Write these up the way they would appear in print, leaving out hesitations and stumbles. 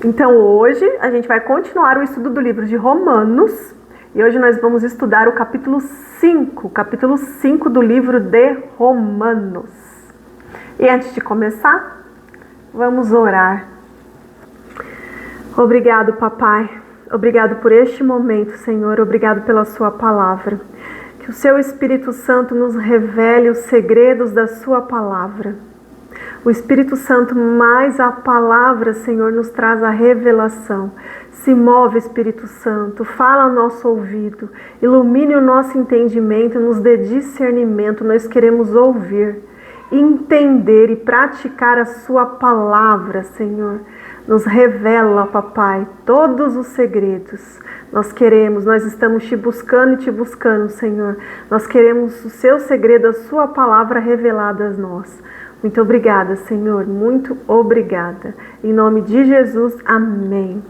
Então hoje a gente vai continuar o estudo do livro de Romanos e hoje nós vamos estudar o capítulo 5 do livro de Romanos. E antes de começar, vamos orar. Obrigado, papai. Obrigado por este momento, Senhor. Obrigado pela sua palavra. Que o seu Espírito Santo nos revele os segredos da sua palavra. O Espírito Santo mais a palavra, Senhor, nos traz a revelação. Se move, Espírito Santo, fala ao nosso ouvido, ilumine o nosso entendimento, nos dê discernimento. Nós queremos ouvir, entender e praticar a sua palavra, Senhor. Nos revela, papai, todos os segredos. Nós estamos te buscando, Senhor. Nós queremos o seu segredo, a sua palavra revelada a nós. Muito obrigada, Senhor, muito obrigada. Em nome de Jesus, amém.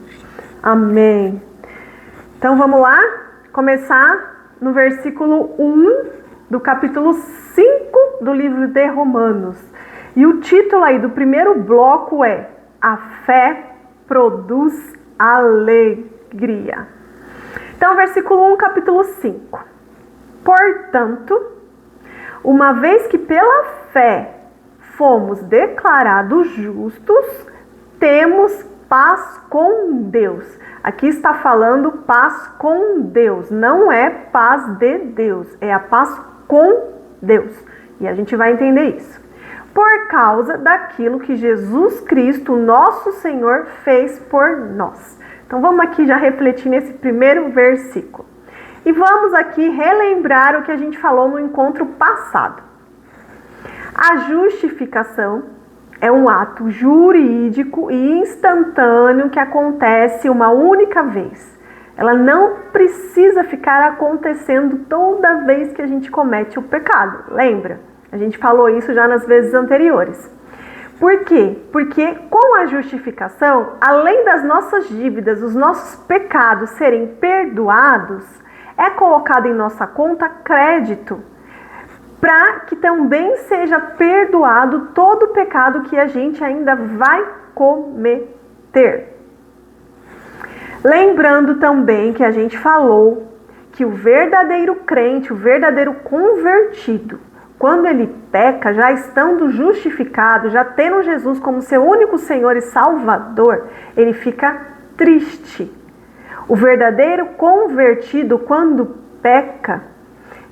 Amém. Então vamos lá, começar no versículo 1 do capítulo 5 do livro de Romanos. E o título aí do primeiro bloco é A Fé Produz Alegria. Então, versículo 1, capítulo 5. Portanto, uma vez que pela fé fomos declarados justos, temos paz com Deus. Aqui está falando paz com Deus, não é paz de Deus, é a paz com Deus. E a gente vai entender isso. Por causa daquilo que Jesus Cristo, nosso Senhor, fez por nós. Então vamos aqui já refletir nesse primeiro versículo. E vamos aqui relembrar o que a gente falou no encontro passado. A justificação é um ato jurídico e instantâneo que acontece uma única vez. Ela não precisa ficar acontecendo toda vez que a gente comete o pecado. Lembra? A gente falou isso já nas vezes anteriores. Por quê? Porque com a justificação, além das nossas dívidas, os nossos pecados serem perdoados, é colocado em nossa conta crédito, para que também seja perdoado todo o pecado que a gente ainda vai cometer. Lembrando também que a gente falou que o verdadeiro crente, o verdadeiro convertido, quando ele peca, já estando justificado, já tendo Jesus como seu único Senhor e Salvador, ele fica triste. O verdadeiro convertido, quando peca,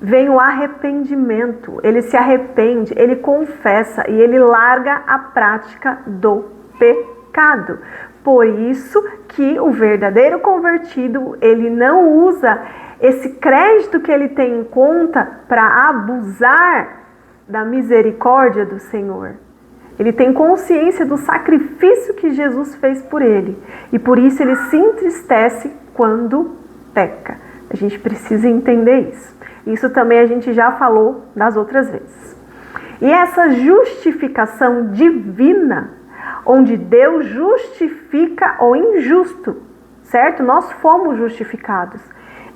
vem o arrependimento, ele se arrepende, ele confessa e ele larga a prática do pecado. Por isso que o verdadeiro convertido, ele não usa esse crédito que ele tem em conta para abusar da misericórdia do Senhor. Ele tem consciência do sacrifício que Jesus fez por ele e por isso ele se entristece quando peca. A gente precisa entender isso. Isso também a gente já falou das outras vezes. E essa justificação divina, onde Deus justifica o injusto, certo? Nós fomos justificados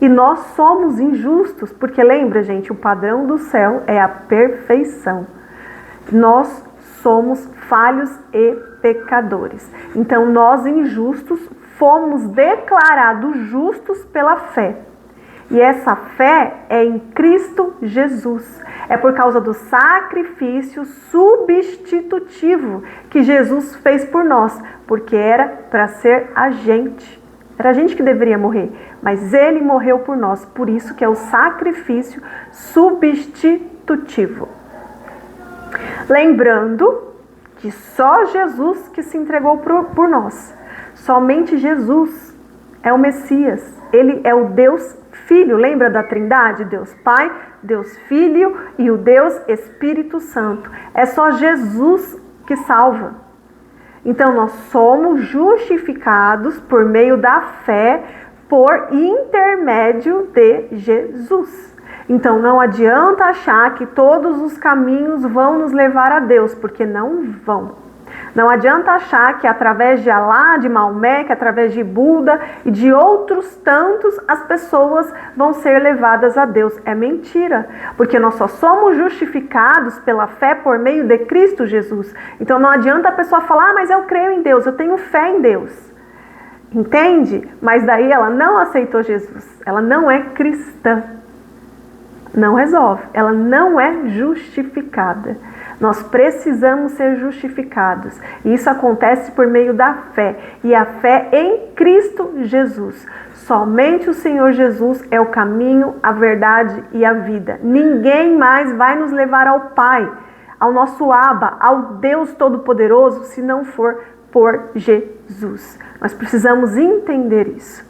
e nós somos injustos, porque lembra, gente, o padrão do céu é a perfeição. Nós somos falhos e pecadores. Então nós injustos fomos declarados justos pela fé. E essa fé é em Cristo Jesus. É por causa do sacrifício substitutivo que Jesus fez por nós. Porque era para ser a gente. Era a gente que deveria morrer. Mas ele morreu por nós. Por isso que é o sacrifício substitutivo. Lembrando que só Jesus que se entregou por nós. Somente Jesus é o Messias. Ele é o Deus Filho, lembra da Trindade? Deus Pai, Deus Filho e o Deus Espírito Santo. É só Jesus que salva. Então nós somos justificados por meio da fé, por intermédio de Jesus. Então não adianta achar que todos os caminhos vão nos levar a Deus, porque não vão. Não adianta achar que através de Alá, de Maomé, que através de Buda e de outros tantos, as pessoas vão ser levadas a Deus. É mentira, porque nós só somos justificados pela fé por meio de Cristo Jesus. Então não adianta a pessoa falar, mas eu creio em Deus, eu tenho fé em Deus. Entende? Mas daí ela não aceitou Jesus. Ela não é cristã. Não resolve. Ela não é justificada. Nós precisamos ser justificados. E isso acontece por meio da fé. E a fé em Cristo Jesus. Somente o Senhor Jesus é o caminho, a verdade e a vida. Ninguém mais vai nos levar ao Pai, ao nosso Abba, ao Deus Todo-Poderoso, se não for por Jesus. Nós precisamos entender isso.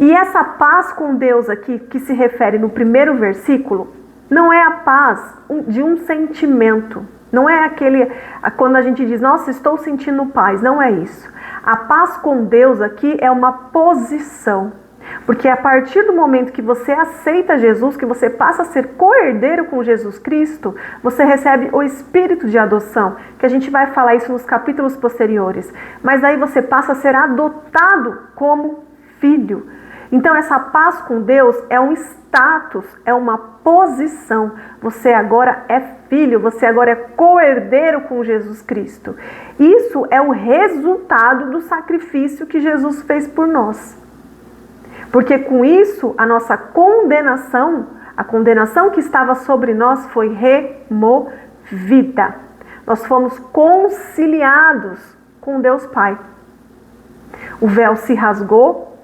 E essa paz com Deus aqui, que se refere no primeiro versículo, não é a paz de um sentimento. Não é aquele, quando a gente diz, nossa, estou sentindo paz. Não é isso. A paz com Deus aqui é uma posição. Porque a partir do momento que você aceita Jesus, que você passa a ser co-herdeiro com Jesus Cristo, você recebe o espírito de adoção, que a gente vai falar isso nos capítulos posteriores. Mas aí você passa a ser adotado como filho. Então essa paz com Deus é um status, é uma posição. Você agora é filho, você agora é co-herdeiro com Jesus Cristo. Isso é o resultado do sacrifício que Jesus fez por nós. Porque com isso, a nossa condenação, a condenação que estava sobre nós foi removida. Nós fomos conciliados com Deus Pai. O véu se rasgou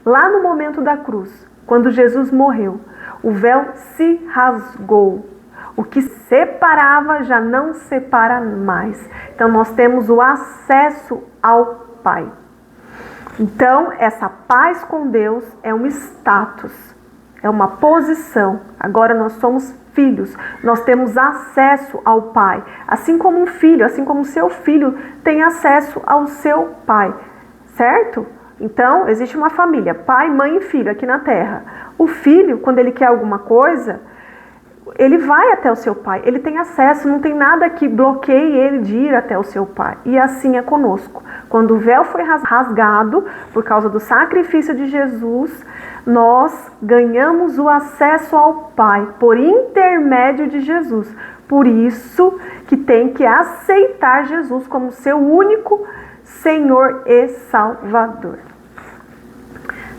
lá no momento da cruz, quando Jesus morreu. O véu se rasgou. O que separava já não separa mais. Então nós temos o acesso ao Pai. Então, essa paz com Deus é um status, é uma posição. Agora nós somos filhos, nós temos acesso ao Pai. Assim como um filho, assim como seu filho tem acesso ao seu pai, certo? Então, existe uma família, pai, mãe e filho aqui na Terra. O filho, quando ele quer alguma coisa, ele vai até o seu pai, ele tem acesso, não tem nada que bloqueie ele de ir até o seu pai. E assim é conosco. Quando o véu foi rasgado, por causa do sacrifício de Jesus, nós ganhamos o acesso ao Pai, por intermédio de Jesus. Por isso que tem que aceitar Jesus como seu único Senhor e Salvador.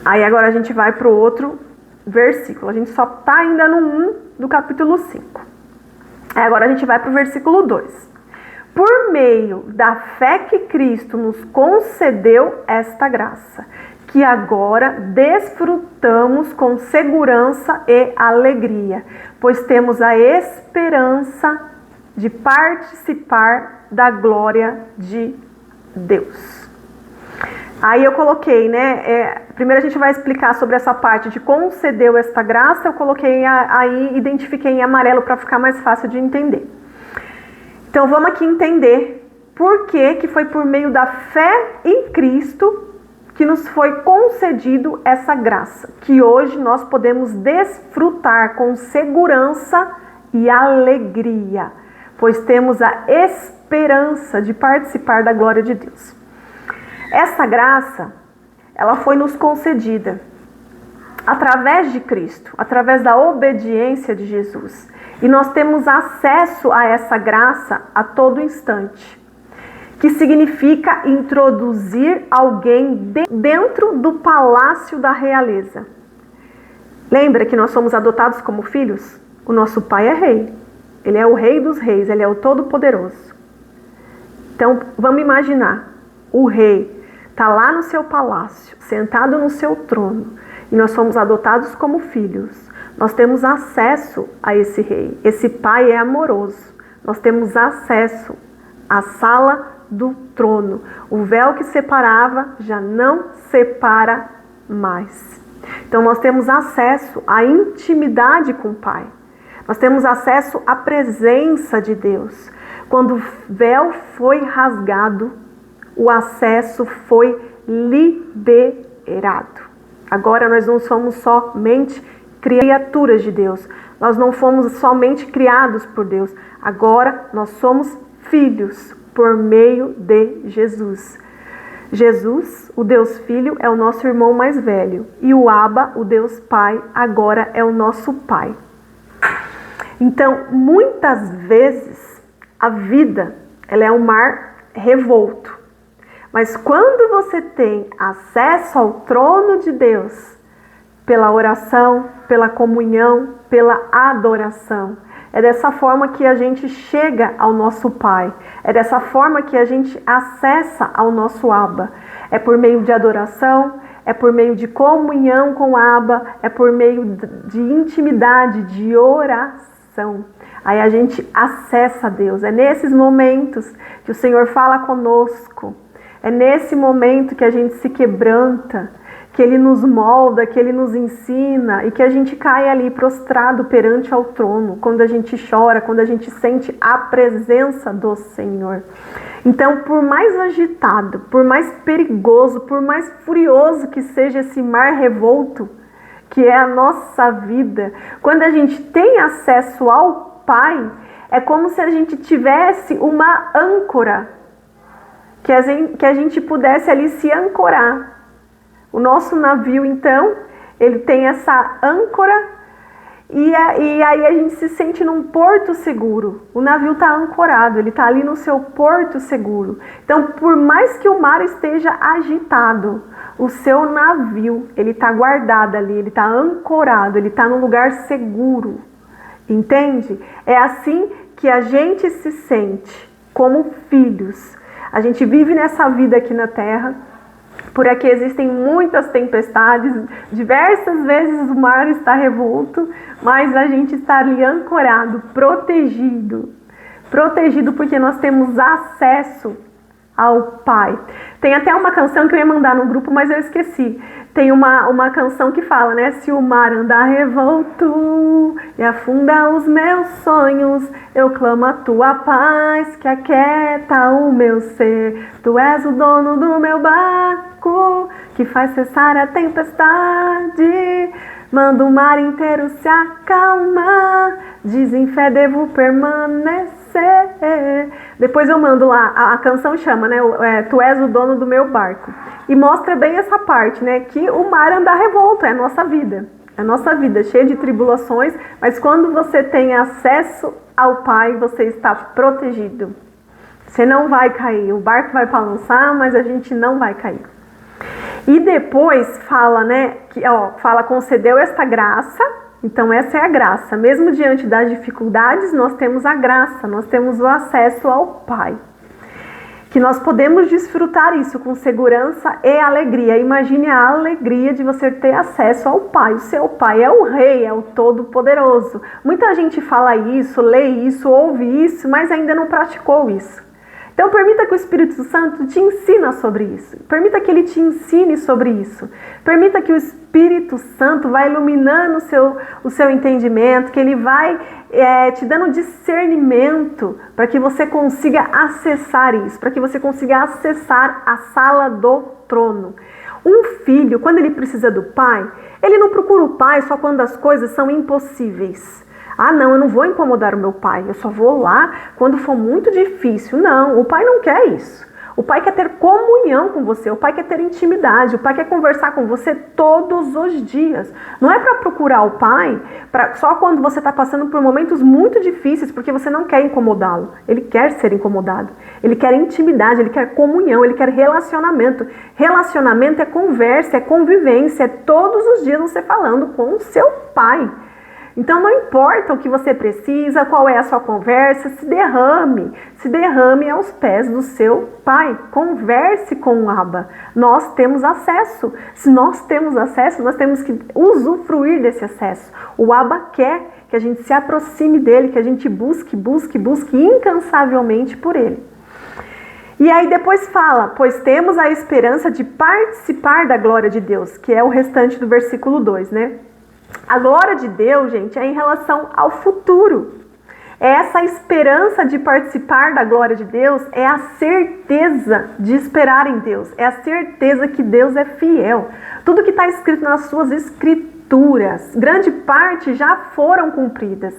Aí agora a gente vai para o outro versículo. A gente só está ainda no 1 do capítulo 5. Aí agora a gente vai para o versículo 2. Por meio da fé que Cristo nos concedeu esta graça, que agora desfrutamos com segurança e alegria, pois temos a esperança de participar da glória de Deus. Aí eu coloquei, né? Primeiro a gente vai explicar sobre essa parte de concedeu esta graça. Eu coloquei aí, identifiquei em amarelo para ficar mais fácil de entender. Então vamos aqui entender por que foi por meio da fé em Cristo que nos foi concedido essa graça, que hoje nós podemos desfrutar com segurança e alegria, pois temos a esperança de participar da glória de Deus. Essa graça, ela foi nos concedida através de Cristo, através da obediência de Jesus. E nós temos acesso a essa graça a todo instante, que significa introduzir alguém dentro do palácio da realeza. Lembra que nós somos adotados como filhos? O nosso pai é rei. Ele é o rei dos reis, ele é o todo-poderoso. Então, vamos imaginar, o rei está lá no seu palácio, sentado no seu trono, e nós somos adotados como filhos. Nós temos acesso a esse rei. Esse pai é amoroso. Nós temos acesso à sala do trono. O véu que separava já não separa mais. Então nós temos acesso à intimidade com o Pai. Nós temos acesso à presença de Deus. Quando o véu foi rasgado, o acesso foi liberado. Agora nós não somos somente criaturas de Deus. Nós não fomos somente criados por Deus. Agora nós somos filhos por meio de Jesus. Jesus, o Deus Filho, é o nosso irmão mais velho. E o Abba, o Deus Pai, agora é o nosso Pai. Então, muitas vezes, a vida ela é um mar revolto. Mas quando você tem acesso ao trono de Deus, pela oração, pela comunhão, pela adoração, é dessa forma que a gente chega ao nosso Pai. É dessa forma que a gente acessa ao nosso Abba. É por meio de adoração, é por meio de comunhão com o Abba, é por meio de intimidade, de oração. Aí a gente acessa Deus. É nesses momentos que o Senhor fala conosco. É nesse momento que a gente se quebranta, que Ele nos molda, que Ele nos ensina e que a gente cai ali prostrado perante ao trono, quando a gente chora, quando a gente sente a presença do Senhor. Então, por mais agitado, por mais perigoso, por mais furioso que seja esse mar revolto, que é a nossa vida, quando a gente tem acesso ao Pai, é como se a gente tivesse uma âncora, que a gente pudesse ali se ancorar. O nosso navio, então, ele tem essa âncora e aí a gente se sente num porto seguro. O navio está ancorado, ele está ali no seu porto seguro. Então, por mais que o mar esteja agitado, o seu navio, ele está guardado ali, ele está ancorado, ele está num lugar seguro. Entende? É assim que a gente se sente como filhos. A gente vive nessa vida aqui na Terra. Por aqui existem muitas tempestades, diversas vezes o mar está revolto, mas a gente está ali ancorado, protegido porque nós temos acesso ao Pai. Tem até uma canção que eu ia mandar no grupo, mas eu esqueci. Tem uma canção que fala, né? Se o mar andar revolto e afunda os meus sonhos, eu clamo a tua paz que aquieta o meu ser. Tu és o dono do meu barco que faz cessar a tempestade. Manda o mar inteiro se acalmar. Diz em fé devo permanecer. Depois eu mando lá, a canção chama, né? Tu és o dono do meu barco. E mostra bem essa parte, né? Que o mar anda revolto, é a nossa vida. É a nossa vida, cheia de tribulações. Mas quando você tem acesso ao Pai, você está protegido. Você não vai cair. O barco vai balançar, mas a gente não vai cair. E depois fala, né? Fala, concedeu esta graça. Então essa é a graça. Mesmo diante das dificuldades, nós temos a graça, nós temos o acesso ao Pai. Que nós podemos desfrutar isso com segurança e alegria. Imagine a alegria de você ter acesso ao Pai. O seu Pai é o Rei, é o Todo-Poderoso. Muita gente fala isso, lê isso, ouve isso, mas ainda não praticou isso. Então permita que o Espírito Santo te ensine sobre isso. Permita que ele te ensine sobre isso. Permita que o Espírito Santo vá iluminando o seu entendimento, que ele vai te dando discernimento para que você consiga acessar isso, para que você consiga acessar a sala do trono. Um filho, quando ele precisa do pai, ele não procura o pai só quando as coisas são impossíveis. Ah, não, eu não vou incomodar o meu pai, eu só vou lá quando for muito difícil. Não, o pai não quer isso. O pai quer ter comunhão com você, o pai quer ter intimidade, o pai quer conversar com você todos os dias. Não é para procurar o pai só quando você está passando por momentos muito difíceis, porque você não quer incomodá-lo. Ele quer ser incomodado, ele quer intimidade, ele quer comunhão, ele quer relacionamento. Relacionamento é conversa, é convivência, é todos os dias você falando com o seu pai. Então não importa o que você precisa, qual é a sua conversa, se derrame aos pés do seu Pai, converse com o Abba. Nós temos acesso, se nós temos acesso, nós temos que usufruir desse acesso. O Abba quer que a gente se aproxime dele, que a gente busque incansavelmente por ele. E aí depois fala, pois temos a esperança de participar da glória de Deus, que é o restante do versículo 2, né? A glória de Deus, gente, é em relação ao futuro. Essa esperança de participar da glória de Deus é a certeza de esperar em Deus. É a certeza que Deus é fiel. Tudo que está escrito nas suas escrituras, grande parte já foram cumpridas.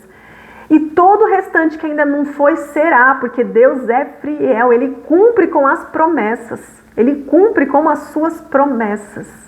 E todo o restante que ainda não foi, será, porque Deus é fiel. Ele cumpre com as promessas. Ele cumpre com as suas promessas.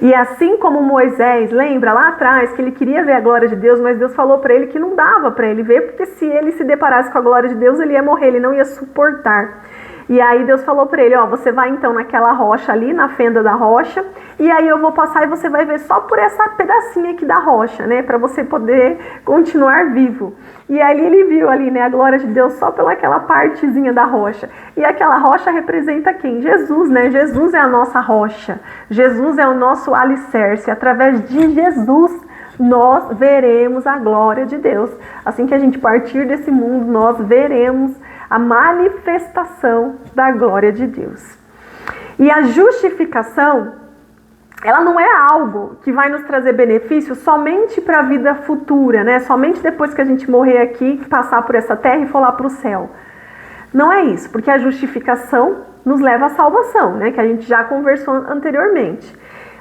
E assim como Moisés, lembra lá atrás que ele queria ver a glória de Deus, mas Deus falou para ele que não dava para ele ver, porque se ele se deparasse com a glória de Deus, ele ia morrer, ele não ia suportar. E aí Deus falou para ele, ó, você vai então naquela rocha ali, na fenda da rocha, e aí eu vou passar e você vai ver só por essa pedacinha aqui da rocha, né, para você poder continuar vivo. E aí ele viu ali, né, a glória de Deus só pelaquela partezinha da rocha. E aquela rocha representa quem? Jesus, né? Jesus é a nossa rocha. Jesus é o nosso alicerce. Através de Jesus nós veremos a glória de Deus. Assim que a gente partir desse mundo, nós veremos a manifestação da glória de Deus. E a justificação, ela não é algo que vai nos trazer benefícios somente para a vida futura, né? Somente depois que a gente morrer aqui, passar por essa terra e for lá para o céu. Não é isso, porque a justificação nos leva à salvação, né? Que a gente já conversou anteriormente.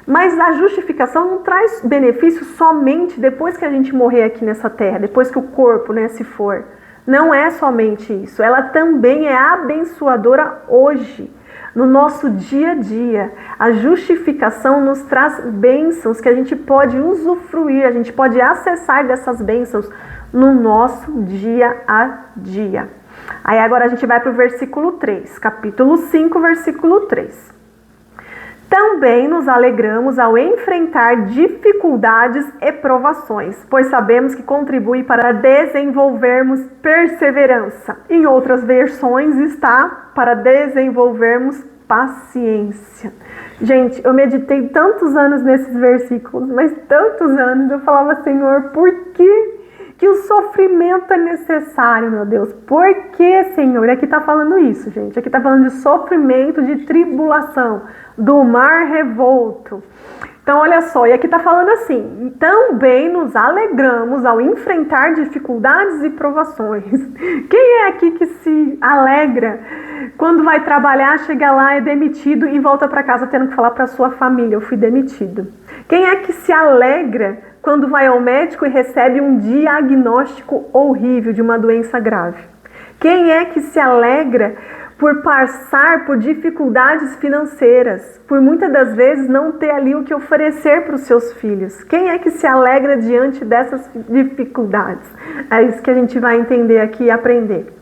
Mas a justificação não traz benefícios somente depois que a gente morrer aqui nessa terra, depois que o corpo, né, se for. Não é somente isso, ela também é abençoadora hoje, no nosso dia a dia. A justificação nos traz bênçãos que a gente pode usufruir, a gente pode acessar dessas bênçãos no nosso dia a dia. Aí agora a gente vai para o versículo 3, capítulo 5, versículo 3. Também nos alegramos ao enfrentar dificuldades e provações, pois sabemos que contribui para desenvolvermos perseverança. Em outras versões está para desenvolvermos paciência. Gente, eu meditei tantos anos nesses versículos, mas tantos anos, eu falava, Senhor, por que o sofrimento é necessário, meu Deus? Por que, Senhor? E aqui está falando isso, gente. Aqui está falando de sofrimento, de tribulação, do mar revolto. Então, olha só, e aqui está falando assim, também nos alegramos ao enfrentar dificuldades e provações. Quem é aqui que se alegra quando vai trabalhar, chega lá, é demitido e volta para casa tendo que falar para sua família, eu fui demitido? Quem é que se alegra quando vai ao médico e recebe um diagnóstico horrível de uma doença grave? Quem é que se alegra por passar por dificuldades financeiras, por muitas das vezes não ter ali o que oferecer para os seus filhos? Quem é que se alegra diante dessas dificuldades? É isso que a gente vai entender aqui e aprender.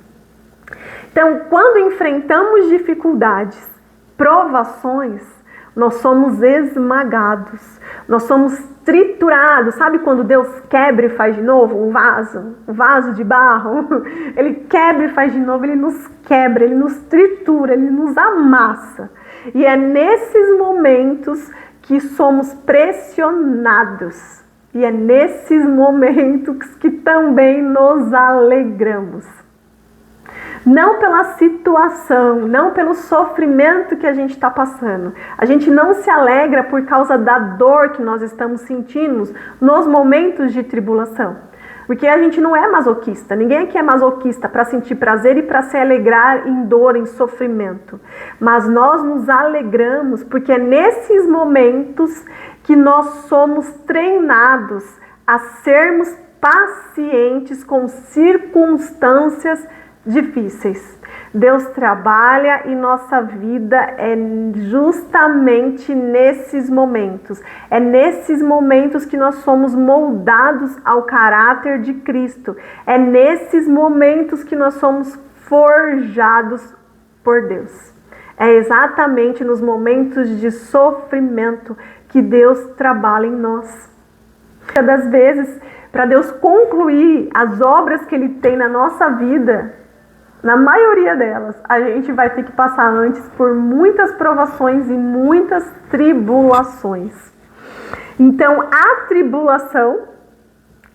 Então, quando enfrentamos dificuldades, provações, nós somos esmagados, nós somos triturados. Sabe quando Deus quebra e faz de novo um vaso de barro? Ele quebra e faz de novo, ele nos quebra, ele nos tritura, ele nos amassa. E é nesses momentos que somos pressionados. E é nesses momentos que também nos alegramos. Não pela situação, não pelo sofrimento que a gente está passando. A gente não se alegra por causa da dor que nós estamos sentindo nos momentos de tribulação. Porque a gente não é masoquista. Ninguém aqui é masoquista para sentir prazer e para se alegrar em dor, em sofrimento. Mas nós nos alegramos porque é nesses momentos que nós somos treinados a sermos pacientes com circunstâncias difíceis. Deus trabalha e nossa vida é justamente nesses momentos. É nesses momentos que nós somos moldados ao caráter de Cristo. É nesses momentos que nós somos forjados por Deus. É exatamente nos momentos de sofrimento que Deus trabalha em nós. Muitas das vezes, para Deus concluir as obras que Ele tem na nossa vida, na maioria delas, a gente vai ter que passar antes por muitas provações e muitas tribulações. Então, a tribulação,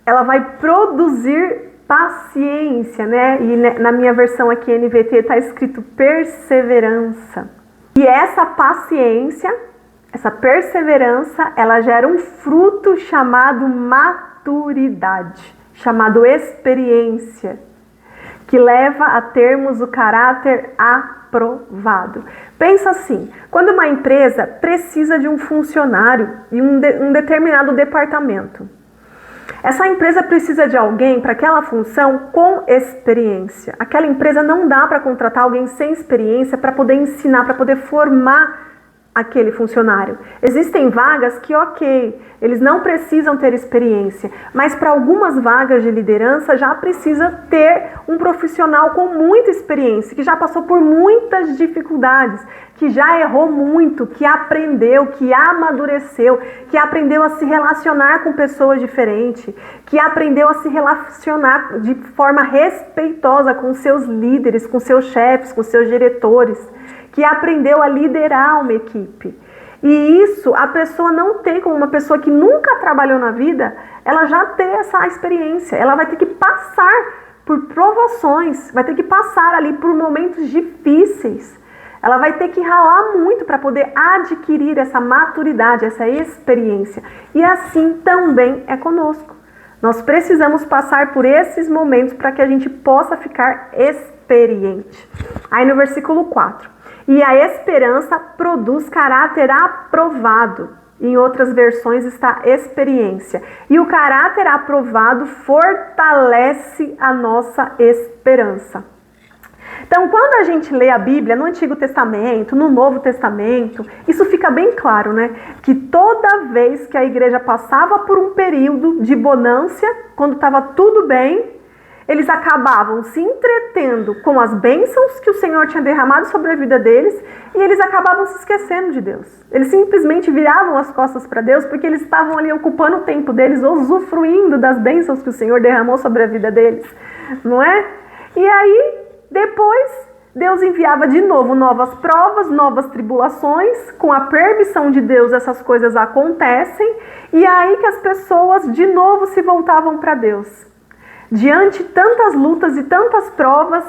ela vai produzir paciência, né? E na minha versão aqui, NVT, está escrito perseverança. E essa paciência, essa perseverança, ela gera um fruto chamado maturidade, chamado experiência, que leva a termos o caráter aprovado. Pensa assim, quando uma empresa precisa de um funcionário em um determinado departamento, essa empresa precisa de alguém para aquela função com experiência. Aquela empresa não dá para contratar alguém sem experiência para poder ensinar, para poder formar aquele funcionário. Existem vagas que, ok, eles não precisam ter experiência, mas para algumas vagas de liderança já precisa ter um profissional com muita experiência, que já passou por muitas dificuldades, que já errou muito, que aprendeu, que amadureceu, que aprendeu a se relacionar com pessoas diferentes, que aprendeu a se relacionar de forma respeitosa com seus líderes, com seus chefes, com seus diretores, que aprendeu a liderar uma equipe. E isso a pessoa não tem, como uma pessoa que nunca trabalhou na vida, ela já tem essa experiência. Ela vai ter que passar por provações, vai ter que passar ali por momentos difíceis. Ela vai ter que ralar muito para poder adquirir essa maturidade, essa experiência. E assim também é conosco. Nós precisamos passar por esses momentos para que a gente possa ficar experiente. Aí no versículo 4. E a esperança produz caráter aprovado. Em outras versões está experiência. E o caráter aprovado fortalece a nossa esperança. Então, quando a gente lê a Bíblia no Antigo Testamento, no Novo Testamento, isso fica bem claro, né? Que toda vez que a igreja passava por um período de bonância, quando estava tudo bem, eles acabavam se entretendo com as bênçãos que o Senhor tinha derramado sobre a vida deles e eles acabavam se esquecendo de Deus. Eles simplesmente viravam as costas para Deus porque eles estavam ali ocupando o tempo deles, usufruindo das bênçãos que o Senhor derramou sobre a vida deles, não é? E aí, depois, Deus enviava de novo novas provas, novas tribulações. Com a permissão de Deus, essas coisas acontecem. E aí que as pessoas de novo se voltavam para Deus. Diante de tantas lutas e tantas provas,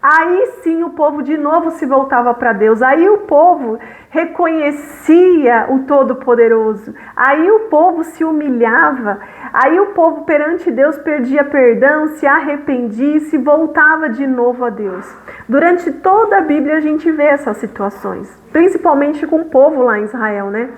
aí sim o povo de novo se voltava para Deus. Aí o povo reconhecia o Todo-Poderoso. Aí o povo se humilhava. Aí o povo perante Deus perdia perdão, se arrependia e se voltava de novo a Deus. Durante toda a Bíblia a gente vê essas situações, principalmente com o povo lá em Israel, né?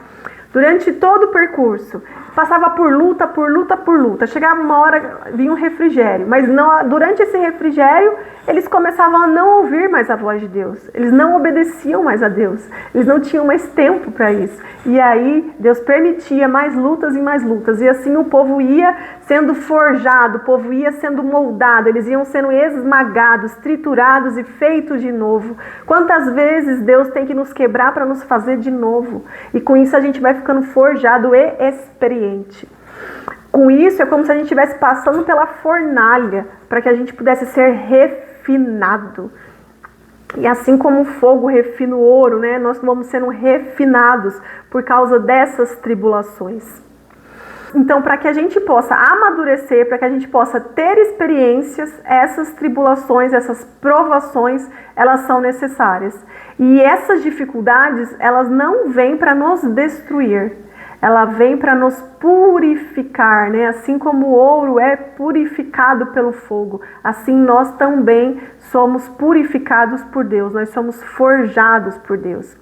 Durante todo o percurso, passava por luta, por luta, por luta. Chegava uma hora, vinha um refrigério. Mas não, durante esse refrigério, eles começavam a não ouvir mais a voz de Deus. Eles não obedeciam mais a Deus. Eles não tinham mais tempo para isso. E aí, Deus permitia mais lutas e mais lutas. E assim o povo ia sendo forjado, o povo ia sendo moldado. Eles iam sendo esmagados, triturados e feitos de novo. Quantas vezes Deus tem que nos quebrar para nos fazer de novo? E com isso a gente vai ficando forjado e experiente. Com isso é como se a gente estivesse passando pela fornalha para que a gente pudesse ser refinado. E assim como o fogo refina o ouro, né, nós vamos sendo refinados por causa dessas tribulações. Então, para que a gente possa amadurecer, para que a gente possa ter experiências, essas tribulações, essas provações, elas são necessárias. E essas dificuldades, elas não vêm para nos destruir. Ela vem para nos purificar, né? Assim como o ouro é purificado pelo fogo, assim nós também somos purificados por Deus, nós somos forjados por Deus.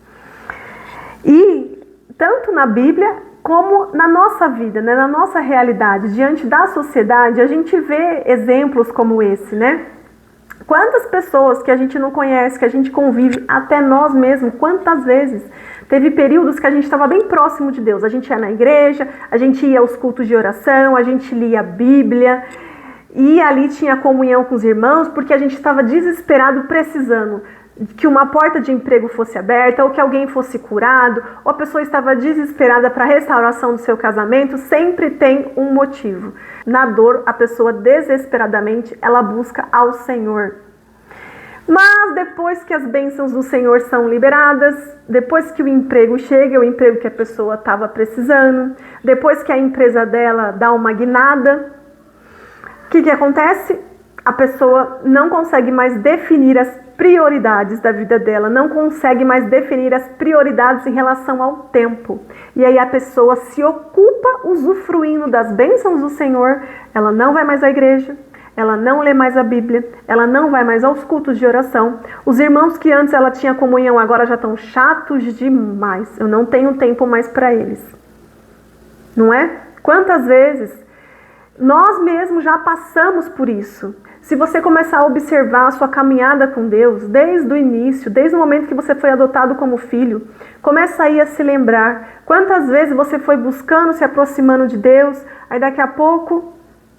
E tanto na Bíblia como na nossa vida, né? Na nossa realidade, diante da sociedade, a gente vê exemplos como esse, né? Quantas pessoas que a gente não conhece, que a gente convive, até nós mesmos, quantas vezes teve períodos que a gente estava bem próximo de Deus. A gente ia na igreja, a gente ia aos cultos de oração, a gente lia a Bíblia e ali tinha comunhão com os irmãos, porque a gente estava desesperado, precisando que uma porta de emprego fosse aberta, ou que alguém fosse curado, ou a pessoa estava desesperada para a restauração do seu casamento. Sempre tem um motivo. Na dor, a pessoa desesperadamente, ela busca ao Senhor. Mas depois que as bênçãos do Senhor são liberadas, depois que o emprego chega, o emprego que a pessoa estava precisando, depois que a empresa dela dá uma guinada, o que acontece? A pessoa não consegue mais definir as prioridades da vida dela, não consegue mais definir as prioridades em relação ao tempo. E aí a pessoa se ocupa usufruindo das bênçãos do Senhor, ela não vai mais à igreja, ela não lê mais a Bíblia, ela não vai mais aos cultos de oração. Os irmãos que antes ela tinha comunhão agora já estão chatos demais, eu não tenho tempo mais para eles. Não é? Quantas vezes nós mesmos já passamos por isso, Se você começar a observar a sua caminhada com Deus, desde o início, desde o momento que você foi adotado como filho, começa aí a se lembrar quantas vezes você foi buscando, se aproximando de Deus, aí daqui a pouco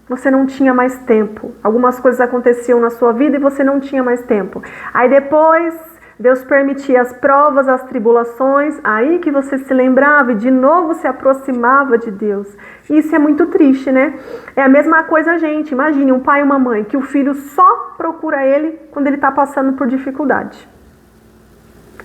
você não tinha mais tempo. Algumas coisas aconteciam na sua vida e você não tinha mais tempo. Aí depois Deus permitia as provas, as tribulações, aí que você se lembrava e de novo se aproximava de Deus. Isso é muito triste, né? É a mesma coisa, gente. Imagine um pai e uma mãe que o filho só procura ele quando ele está passando por dificuldade.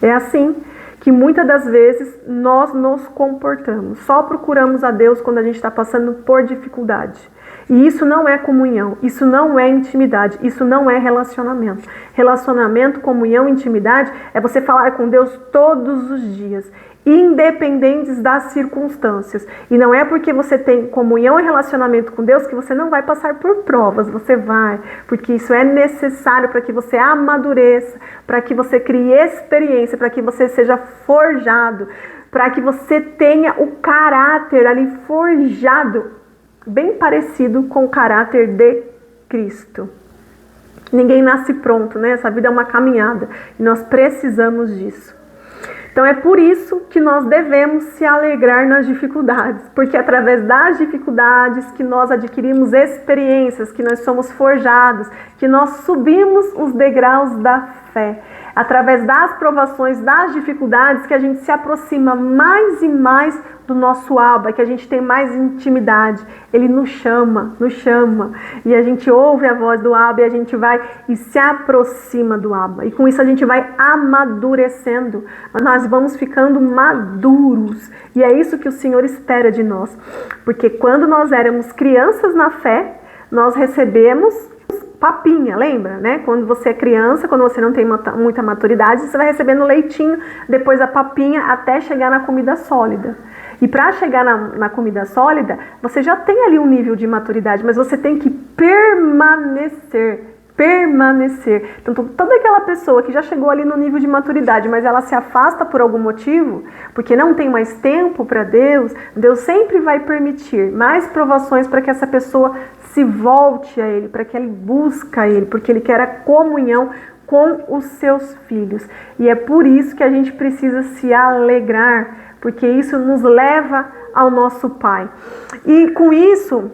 É assim que muitas das vezes nós nos comportamos. Só procuramos a Deus quando a gente está passando por dificuldade. E isso não é comunhão, isso não é intimidade, isso não é relacionamento. Relacionamento, comunhão, intimidade é você falar com Deus todos os dias, independentes das circunstâncias. E não é porque você tem comunhão e relacionamento com Deus que você não vai passar por provas, você vai, porque isso é necessário para que você amadureça, para que você crie experiência, para que você seja forjado, para que você tenha o caráter ali forjado, bem parecido com o caráter de Cristo. Ninguém nasce pronto, né? Essa vida é uma caminhada e nós precisamos disso. Então é por isso que nós devemos se alegrar nas dificuldades, porque é através das dificuldades que nós adquirimos experiências, que nós somos forjados, que nós subimos os degraus da fé. Através das provações, das dificuldades, que a gente se aproxima mais e mais do nosso Abba, que a gente tem mais intimidade. Ele nos chama, e a gente ouve a voz do Abba e a gente vai e se aproxima do Abba. E com isso a gente vai amadurecendo, nós vamos ficando maduros. E é isso que o Senhor espera de nós. Porque quando nós éramos crianças na fé, nós recebemos papinha, lembra, né? Quando você é criança, quando você não tem muita maturidade, você vai recebendo leitinho, depois a papinha, até chegar na comida sólida. E para chegar na comida sólida, você já tem ali um nível de maturidade, mas você tem que permanecer. Então, toda aquela pessoa que já chegou ali no nível de maturidade, mas ela se afasta por algum motivo, porque não tem mais tempo para Deus, Deus sempre vai permitir mais provações para que essa pessoa se volte a Ele, para que ele busque a Ele, porque Ele quer a comunhão com os seus filhos. E é por isso que a gente precisa se alegrar, porque isso nos leva ao nosso Pai. E com isso,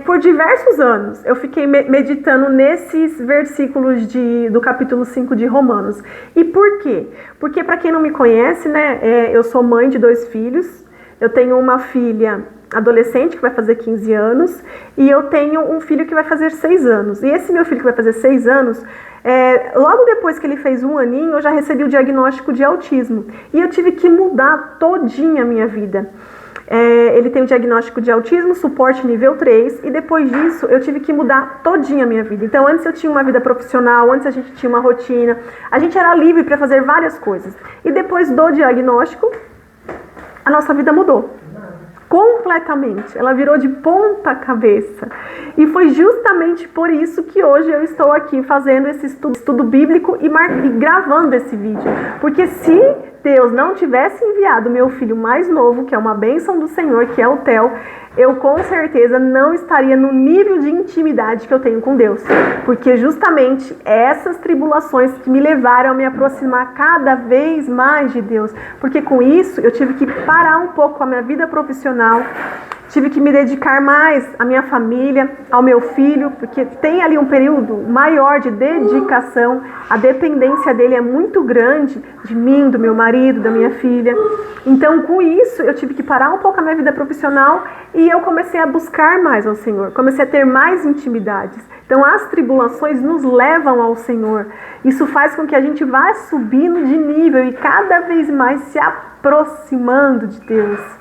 por diversos anos, eu fiquei meditando nesses versículos do capítulo 5 de Romanos. E por quê? Porque, para quem não me conhece, né, eu sou mãe de 2 filhos. Eu tenho uma filha adolescente que vai fazer 15 anos e eu tenho um filho que vai fazer 6 anos. E esse meu filho que vai fazer 6 anos, logo depois que ele fez 1 aninho, eu já recebi o diagnóstico de autismo. E eu tive que mudar todinha a minha vida. Ele tem um diagnóstico de autismo, suporte nível 3, e depois disso eu tive que mudar todinha a minha vida. Então antes eu tinha uma vida profissional, antes a gente tinha uma rotina, a gente era livre para fazer várias coisas. E depois do diagnóstico, a nossa vida mudou. Completamente, ela virou de ponta cabeça. E foi justamente por isso que hoje eu estou aqui fazendo esse estudo bíblico e gravando esse vídeo. Porque se Deus não tivesse enviado meu filho mais novo, que é uma bênção do Senhor, que é o Theo, eu com certeza não estaria no nível de intimidade que eu tenho com Deus. Porque justamente essas tribulações que me levaram a me aproximar cada vez mais de Deus. Porque com isso eu tive que parar um pouco a minha vida profissional, tive que me dedicar mais à minha família, ao meu filho, porque tem ali um período maior de dedicação, a dependência dele é muito grande, de mim, do meu marido, da minha filha. Então, com isso, eu tive que parar um pouco a minha vida profissional e eu comecei a buscar mais ao Senhor, comecei a ter mais intimidades. Então, as tribulações nos levam ao Senhor. Isso faz com que a gente vá subindo de nível e cada vez mais se aproximando de Deus.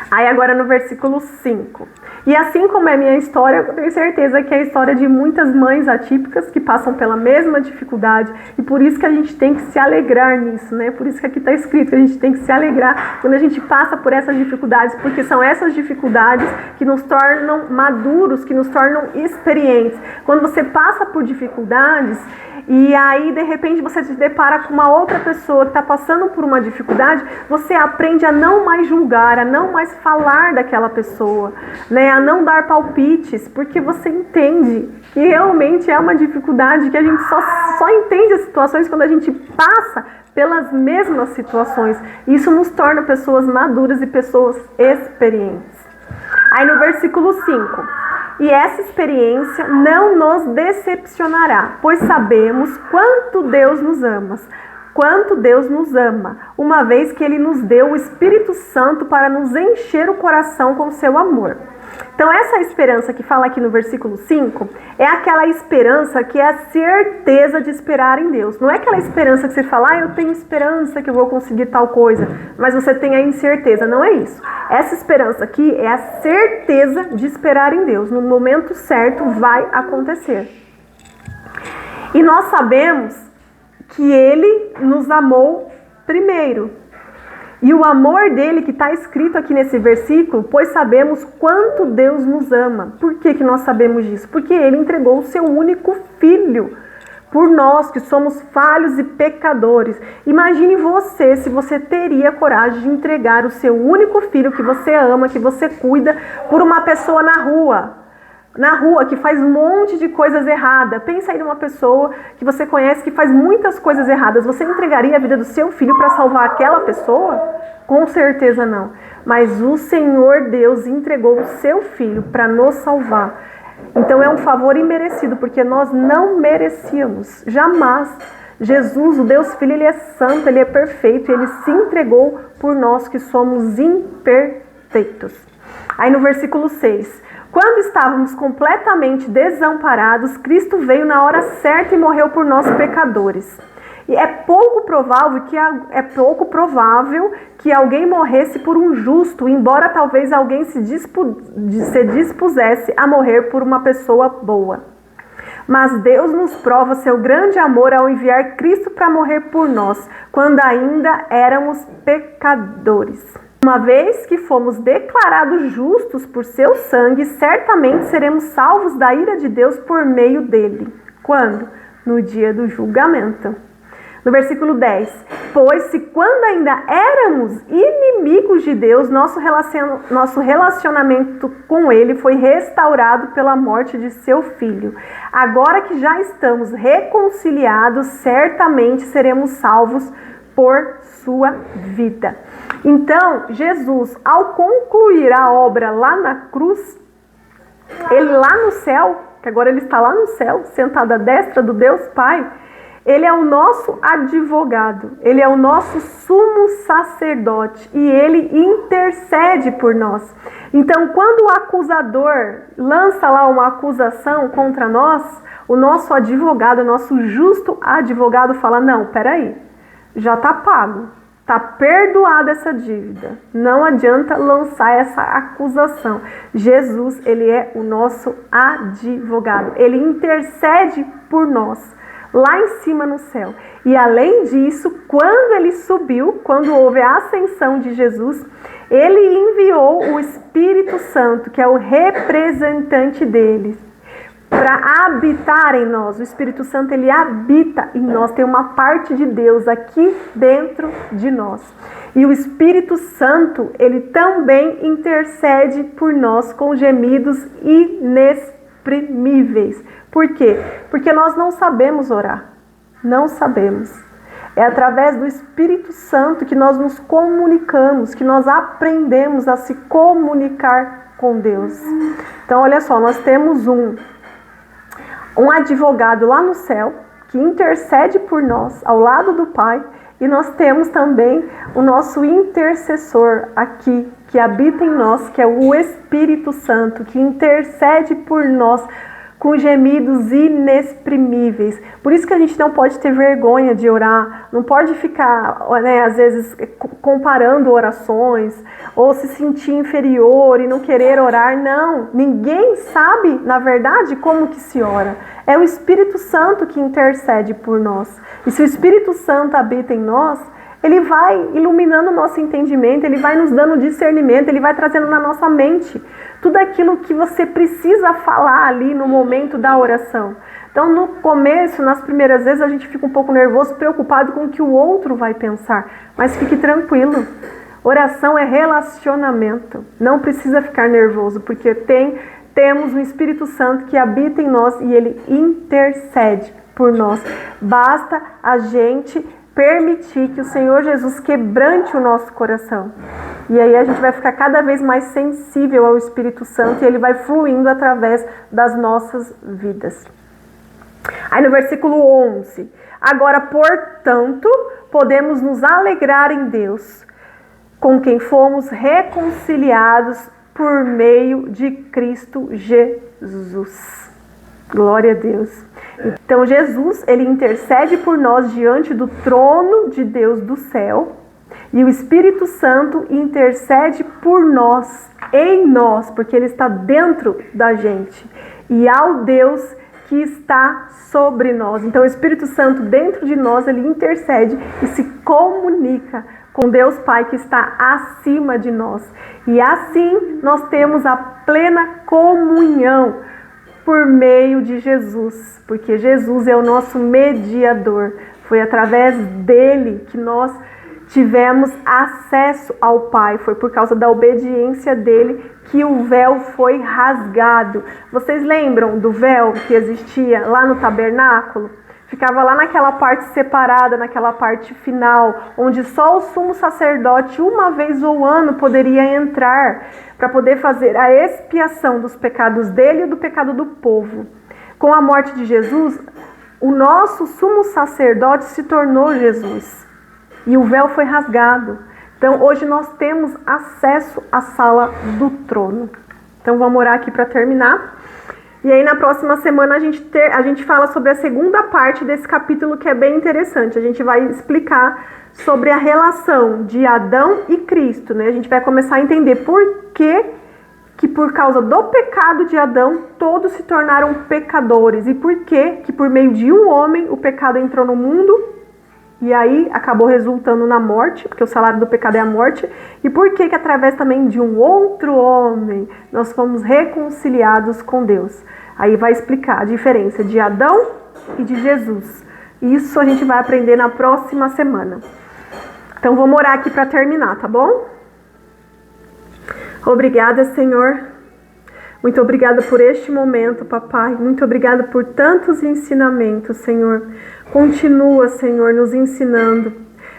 Aí agora no versículo 5. E assim como é a minha história, eu tenho certeza que é a história de muitas mães atípicas que passam pela mesma dificuldade. E por isso que a gente tem que se alegrar nisso, né? Por isso que aqui está escrito que a gente tem que se alegrar quando a gente passa por essas dificuldades. Porque são essas dificuldades que nos tornam maduros, que nos tornam experientes. Quando você passa por dificuldades, e aí de repente você se depara com uma outra pessoa que está passando por uma dificuldade, você aprende a não mais julgar, a não mais falar daquela pessoa, né? A não dar palpites, porque você entende que realmente é uma dificuldade, que a gente só entende as situações quando a gente passa pelas mesmas situações. Isso nos torna pessoas maduras e pessoas experientes. Aí no versículo 5, e essa experiência não nos decepcionará, pois sabemos quanto Deus nos ama, uma vez que Ele nos deu o Espírito Santo para nos encher o coração com seu amor. Então essa esperança que fala aqui no versículo 5 é aquela esperança que é a certeza de esperar em Deus. Não é aquela esperança que você fala, eu tenho esperança que eu vou conseguir tal coisa, mas você tem a incerteza. Não é isso. Essa esperança aqui é a certeza de esperar em Deus. No momento certo vai acontecer. E nós sabemos que Ele nos amou primeiro. E o amor dele que está escrito aqui nesse versículo, pois sabemos quanto Deus nos ama. Por que nós sabemos disso? Porque Ele entregou o seu único filho por nós, que somos falhos e pecadores. Imagine você, se você teria coragem de entregar o seu único filho que você ama, que você cuida, por uma pessoa na rua, que faz um monte de coisas erradas. Pensa aí numa pessoa que você conhece que faz muitas coisas erradas. Você entregaria a vida do seu filho para salvar aquela pessoa? Com certeza não. Mas o Senhor Deus entregou o seu filho para nos salvar. Então é um favor imerecido, porque nós não merecíamos. Jamais. Jesus, o Deus Filho, Ele é santo, Ele é perfeito. Ele se entregou por nós que somos imperfeitos. Aí no versículo 6... Quando estávamos completamente desamparados, Cristo veio na hora certa e morreu por nós pecadores. E é pouco provável que alguém morresse por um justo, embora talvez alguém se dispusesse a morrer por uma pessoa boa. Mas Deus nos prova seu grande amor ao enviar Cristo para morrer por nós, quando ainda éramos pecadores. Uma vez que fomos declarados justos por seu sangue, certamente seremos salvos da ira de Deus por meio dele. Quando? No dia do julgamento. No versículo 10. Pois se quando ainda éramos inimigos de Deus, nosso relacionamento com ele foi restaurado pela morte de seu filho. Agora que já estamos reconciliados, certamente seremos salvos por sua vida. Então, Jesus, ao concluir a obra lá na cruz, ele lá no céu, que agora ele está lá no céu, sentado à destra do Deus Pai, ele é o nosso advogado, ele é o nosso sumo sacerdote e ele intercede por nós. Então, quando o acusador lança lá uma acusação contra nós, o nosso advogado, o nosso justo advogado fala, não, peraí, já está pago. Está perdoada essa dívida. Não adianta lançar essa acusação. Jesus, ele é o nosso advogado. Ele intercede por nós, lá em cima no céu. E além disso, quando ele subiu, quando houve a ascensão de Jesus, ele enviou o Espírito Santo, que é o representante dele, para habitar em nós. O Espírito Santo, ele habita em nós, tem uma parte de Deus aqui dentro de nós. E o Espírito Santo, ele também intercede por nós com gemidos inexprimíveis. Por quê? Porque nós não sabemos orar. Não sabemos. É através do Espírito Santo que nós nos comunicamos, que nós aprendemos a se comunicar com Deus. Então, olha só, nós temos um advogado lá no céu, que intercede por nós, ao lado do Pai, e nós temos também o nosso intercessor aqui, que habita em nós, que é o Espírito Santo, que intercede por nós com gemidos inexprimíveis. Por isso que a gente não pode ter vergonha de orar, não pode ficar, né, às vezes, comparando orações, ou se sentir inferior e não querer orar. Não, ninguém sabe, na verdade, como que se ora. É o Espírito Santo que intercede por nós. E se o Espírito Santo habita em nós, ele vai iluminando o nosso entendimento, ele vai nos dando discernimento, ele vai trazendo na nossa mente tudo aquilo que você precisa falar ali no momento da oração. Então, no começo, nas primeiras vezes, a gente fica um pouco nervoso, preocupado com o que o outro vai pensar. Mas fique tranquilo. Oração é relacionamento. Não precisa ficar nervoso, porque temos o Espírito Santo que habita em nós e ele intercede por nós. Basta a gente permitir que o Senhor Jesus quebrante o nosso coração. E aí a gente vai ficar cada vez mais sensível ao Espírito Santo e ele vai fluindo através das nossas vidas. Aí no versículo 11. Agora, portanto, podemos nos alegrar em Deus, com quem fomos reconciliados por meio de Cristo Jesus. Glória a Deus. Então Jesus, ele intercede por nós diante do trono de Deus do céu, e o Espírito Santo intercede por nós, em nós, porque ele está dentro da gente, e ao Deus que está sobre nós. Então o Espírito Santo dentro de nós, ele intercede e se comunica com Deus Pai que está acima de nós. E assim nós temos a plena comunhão por meio de Jesus, porque Jesus é o nosso mediador. Foi através dele que nós tivemos acesso ao Pai. Foi por causa da obediência dele que o véu foi rasgado. Vocês lembram do véu que existia lá no tabernáculo? Ficava lá naquela parte separada, naquela parte final, onde só o sumo sacerdote, uma vez ao ano, poderia entrar para poder fazer a expiação dos pecados dele e do pecado do povo. Com a morte de Jesus, o nosso sumo sacerdote se tornou Jesus e o véu foi rasgado. Então, hoje nós temos acesso à sala do trono. Então, vamos orar aqui para terminar. E aí na próxima semana a gente fala sobre a segunda parte desse capítulo, que é bem interessante. A gente vai explicar sobre a relação de Adão e Cristo, né? A gente vai começar a entender por que por causa do pecado de Adão todos se tornaram pecadores, e por que por meio de um homem o pecado entrou no mundo e aí acabou resultando na morte, porque o salário do pecado é a morte, e por que através também de um outro homem nós fomos reconciliados com Deus. Aí vai explicar a diferença de Adão e de Jesus. Isso a gente vai aprender na próxima semana. Então vamos orar aqui para terminar, tá bom? Obrigada, Senhor. Muito obrigada por este momento, papai. Muito obrigada por tantos ensinamentos, Senhor. Continua, Senhor, nos ensinando.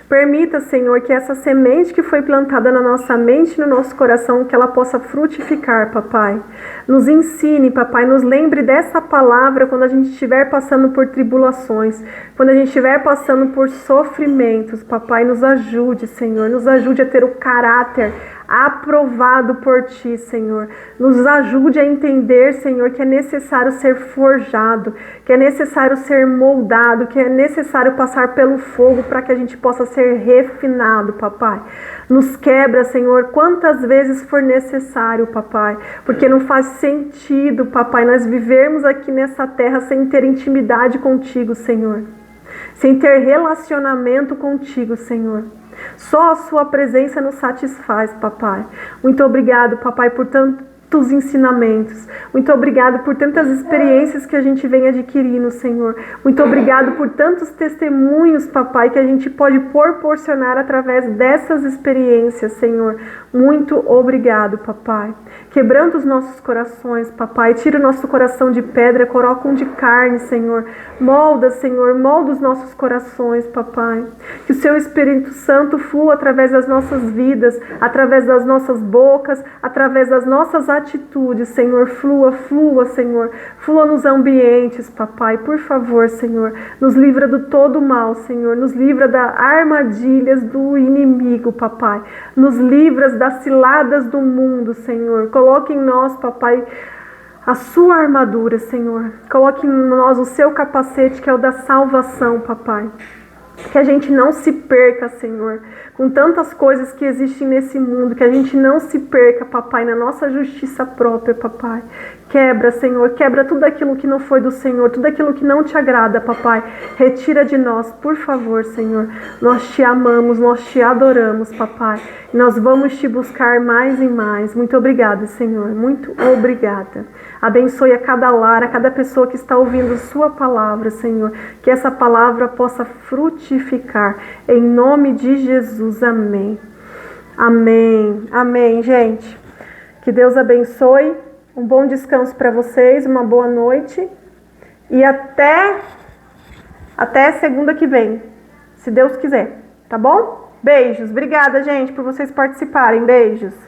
Permita, Senhor, que essa semente que foi plantada na nossa mente e no nosso coração, que ela possa frutificar, papai. Nos ensine, papai, nos lembre dessa palavra quando a gente estiver passando por tribulações, quando a gente estiver passando por sofrimentos, papai, nos ajude, Senhor, nos ajude a ter o caráter aprovado por Ti, Senhor. Nos ajude a entender, Senhor, que é necessário ser forjado, que é necessário ser moldado, que é necessário passar pelo fogo para que a gente possa ser refinado, papai. Nos quebra, Senhor, quantas vezes for necessário, papai, porque não faz sentido, papai, nós vivermos aqui nessa terra sem ter intimidade contigo, Senhor, sem ter relacionamento contigo, Senhor. Só a sua presença nos satisfaz, papai. Muito obrigado, papai, por tantos ensinamentos. Muito obrigado por tantas experiências que a gente vem adquirindo, Senhor. Muito obrigado por tantos testemunhos, papai, que a gente pode proporcionar através dessas experiências, Senhor. Muito obrigado, papai. Quebrando os nossos corações, papai. Tira o nosso coração de pedra, coloca um de carne, Senhor. Molda, Senhor, molda os nossos corações, papai. Que o Seu Espírito Santo flua através das nossas vidas, através das nossas bocas, através das nossas atitudes, Senhor. Flua, Senhor. Flua nos ambientes, papai. Por favor, Senhor. Nos livra do todo mal, Senhor. Nos livra das armadilhas do inimigo, papai. Nos livra das ciladas do mundo, Senhor. Coloque em nós, papai, a sua armadura, Senhor. Coloque em nós o seu capacete, que é o da salvação, papai. Que a gente não se perca, Senhor, com tantas coisas que existem nesse mundo, que a gente não se perca, papai, na nossa justiça própria, papai. Quebra, Senhor, quebra tudo aquilo que não foi do Senhor, tudo aquilo que não te agrada, papai. Retira de nós, por favor, Senhor. Nós te amamos, nós te adoramos, papai. Nós vamos te buscar mais e mais. Muito obrigada, Senhor, muito obrigada. Abençoe a cada lar, a cada pessoa que está ouvindo sua palavra, Senhor. Que essa palavra possa frutificar. Em nome de Jesus, amém. Amém, amém, gente. Que Deus abençoe. Um bom descanso para vocês, uma boa noite. E até segunda que vem, se Deus quiser, tá bom? Beijos. Obrigada, gente, por vocês participarem. Beijos.